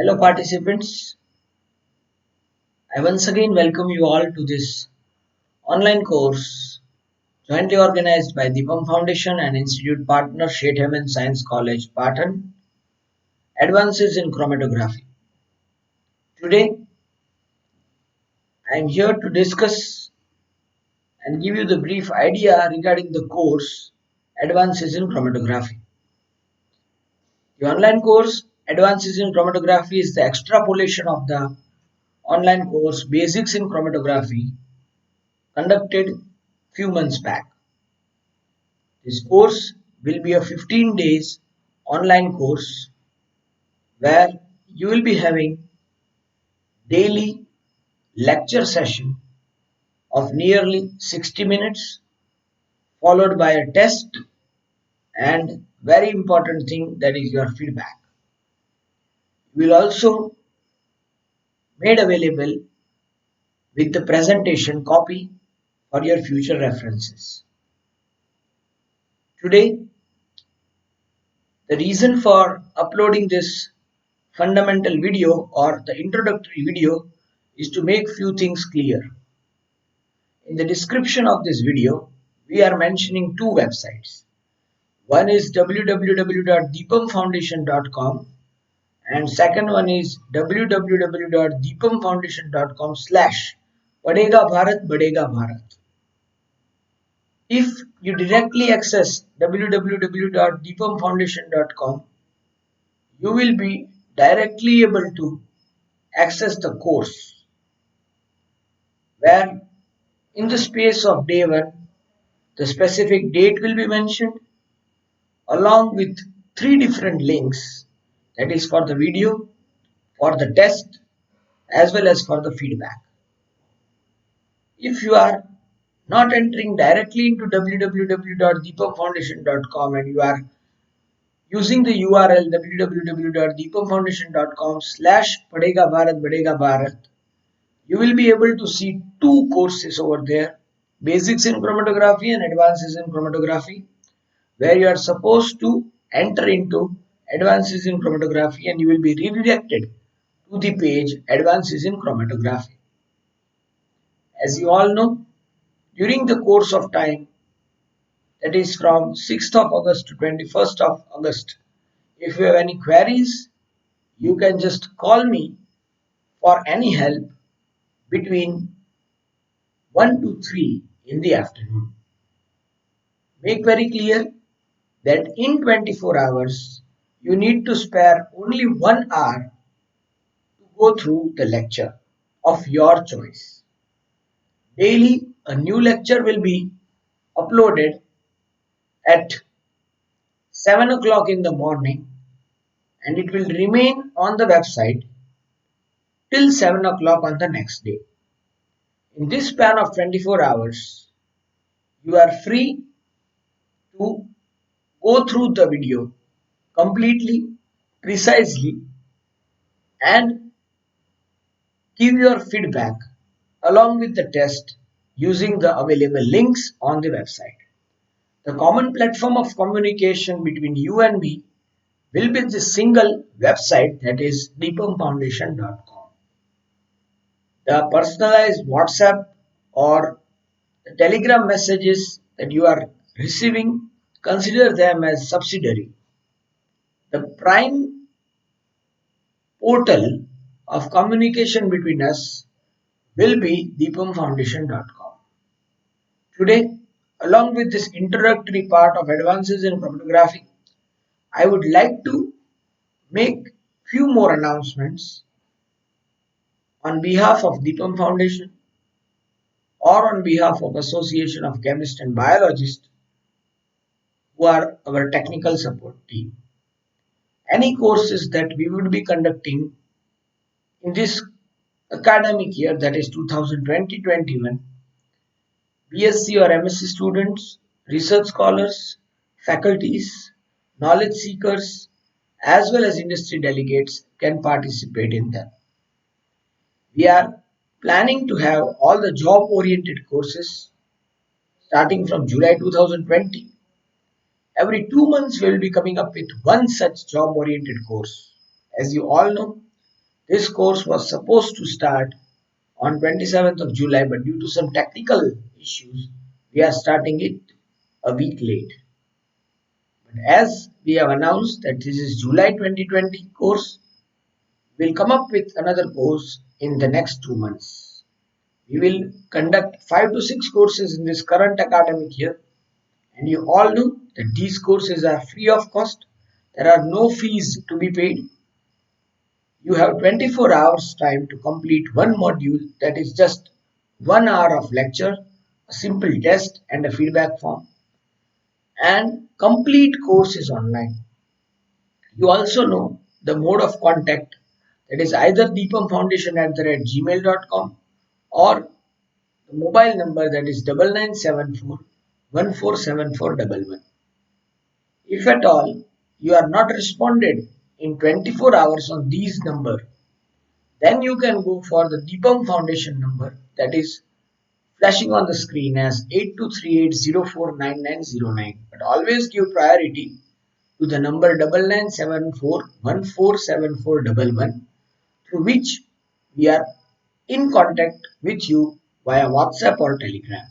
Hello, participants. I once again welcome you all to this online course jointly organized by Deepam Foundation and Institute partner Shethaman Science College, Patan, Advances in Chromatography. Today, I am here to discuss and give you the brief idea regarding the course Advances in Chromatography. The online course Advances in Chromatography is the extrapolation of the online course Basics in Chromatography conducted few months back. This course will be a 15 days online course where you will be having daily lecture session of nearly 60 minutes followed by a test and very important thing, that is your feedback. You will also made available with the presentation copy for your future references. Today, the reason for uploading this fundamental video or the introductory video is to make few things clear. In the description of this video, we are mentioning two websites. One is www.deepamfoundation.com and second one is www.deepamfoundation.com/Padega Bharat Badega Bharat. If you directly access www.deepamfoundation.com, you will be directly able to access the course where in the space of day one the specific date will be mentioned along with three different links, that is for the video, for the test as well as for the feedback. If you are not entering directly into www.deepamfoundation.com and you are using the URL www.deepamfoundation.com/Padega Bharat Badega Bharat, you will be able to see two courses over there, Basics in Chromatography and Advances in Chromatography, where you are supposed to enter into Advances in Chromatography and you will be redirected to the page Advances in Chromatography. As you all know, during the course of time, that is from 6th of August to 21st of August, if you have any queries, you can just call me for any help between 1 to 3 in the afternoon. Make very clear that in 24 hours, you need to spare only 1 hour to go through the lecture of your choice. Daily, a new lecture will be uploaded at 7 o'clock in the morning and it will remain on the website till 7 o'clock on the next day. In this span of 24 hours, you are free to go through the video completely, precisely, and give your feedback along with the test using the available links on the website. The common platform of communication between you and me will be the single website, that is deepamfoundation.com. The personalized WhatsApp or the Telegram messages that you are receiving, consider them as subsidiary. The prime portal of communication between us will be deepamfoundation.com. Today, along with this introductory part of Advances in Chromatography, I would like to make few more announcements on behalf of Deepam Foundation or on behalf of Association of Chemists and Biologists who are our technical support team. Any courses that we would be conducting in this academic year, that is 2020-21, BSc or MSc students, research scholars, faculties, knowledge seekers, as well as industry delegates can participate in them. We are planning to have all the job-oriented courses starting from July 2020. Every 2 months we will be coming up with one such job-oriented course. As you all know, This course was supposed to start on 27th of July, but due to some technical issues, we are starting it a week late. But as we have announced that this is July 2020 course, we'll come up with another course in the next 2 months. We will conduct 5 to 6 courses in this current academic year, and you all know that these courses are free of cost. There are no fees to be paid. You have 24 hours time to complete one module, that is just 1 hour of lecture, a simple test and a feedback form, and complete course is online. You also know the mode of contact, that is either deepamfoundation@gmail.com or the mobile number, that is 9974 If at all you are not responded in 24 hours on these number, then you can go for the Deepam Foundation number, that is flashing on the screen as 8238049909. But always give priority to the number 9974147411, through which we are in contact with you via WhatsApp or Telegram.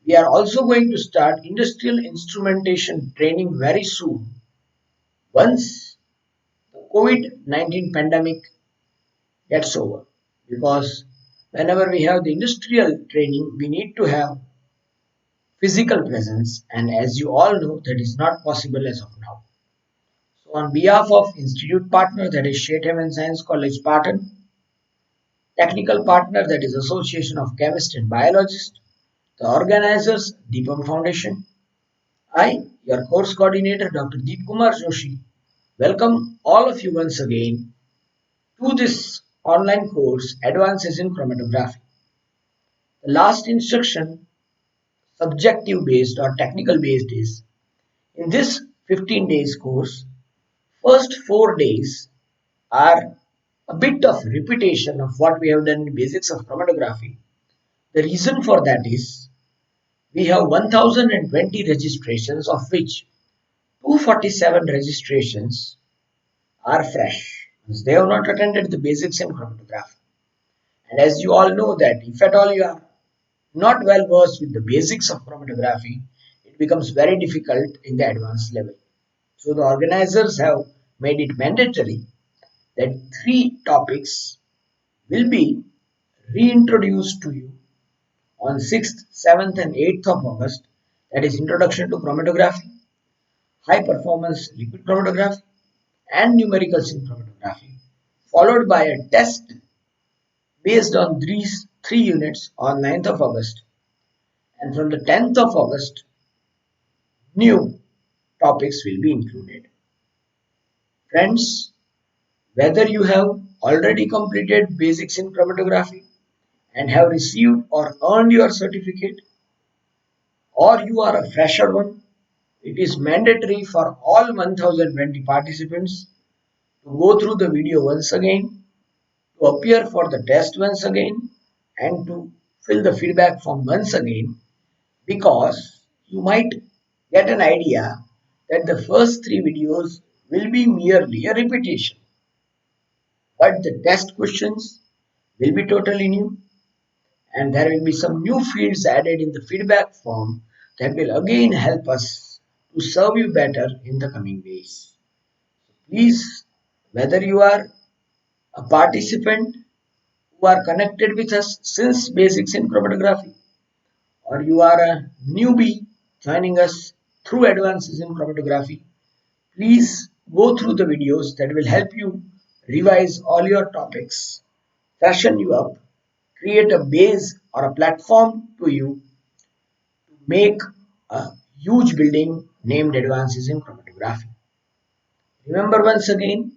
We are also going to start industrial instrumentation training very soon once the COVID-19 pandemic gets over, because whenever we have the industrial training we need to have physical presence, and as you all know that is not possible as of now. So on behalf of institute partner, that is Shatehaven Science College Patan, technical partner, that is Association of Chemists and Biologists, the organizers Deepam Foundation, I, your course coordinator Dr. Deep Kumar Joshi, welcome all of you once again to this online course Advances in Chromatography. The last instruction, subjective based or technical based, is in this 15 days course, first 4 days are a bit of repetition of what we have done in basics of chromatography. The reason for that is we have 1020 registrations, of which 247 registrations are fresh. They have not attended the basics in chromatography. And as you all know that if at all you are not well versed with the basics of chromatography, it becomes very difficult in the advanced level. So the organizers have made it mandatory that 3 topics will be reintroduced to you on 6th, 7th and 8th of August, that is Introduction to Chromatography, High Performance Liquid Chromatography and Numericals in Chromatography, followed by a test based on these 3 units on 9th of August, and from the 10th of August new topics will be included. Friends, whether you have already completed basics in chromatography and have received or earned your certificate, or you are a fresher one, it is mandatory for all 1020 participants to go through the video once again, to appear for the test once again, and to fill the feedback form once again, because you might get an idea that the first 3 videos will be merely a repetition, but the test questions will be totally new, and there will be some new fields added in the feedback form that will again help us to serve you better in the coming days. Please, whether you are a participant who are connected with us since basics in chromatography, or you are a newbie joining us through advances in chromatography, please go through the videos that will help you revise all your topics, freshen you up, create a base or a platform to you to make a huge building named Advances in Chromatography. Remember once again,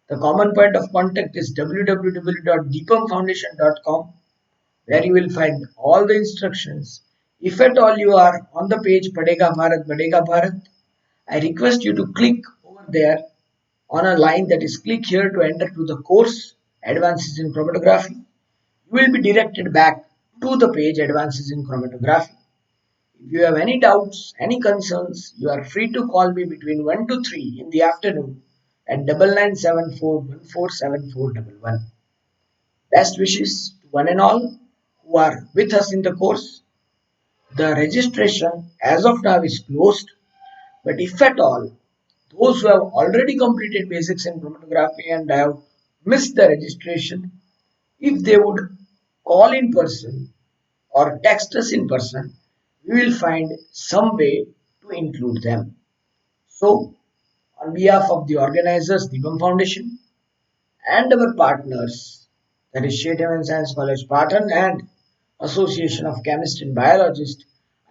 the common point of contact is www.deepamfoundation.com, where you will find all the instructions. If at all you are on the page Padega Bharat, I request you to click over there on a line that is click here to enter to the course Advances in Chromatography. You will be directed back to the page Advances in Chromatography. If you have any doubts, any concerns, you are free to call me between 1 to 3 in the afternoon at 9974147411. Best wishes to one and all who are with us in the course. The registration as of now is closed, but if at all those who have already completed basics in chromatography and have missed the registration, if they would call in person or text us in person, we will find some way to include them. So, on behalf of the organizers, Deepam Foundation, and our partners, that is Shatem and Science College Patan and Association of Chemists and Biologists,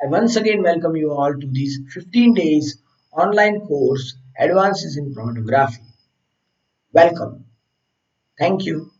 I once again welcome you all to this 15 days online course, Advances in Chromatography. Welcome. Thank you.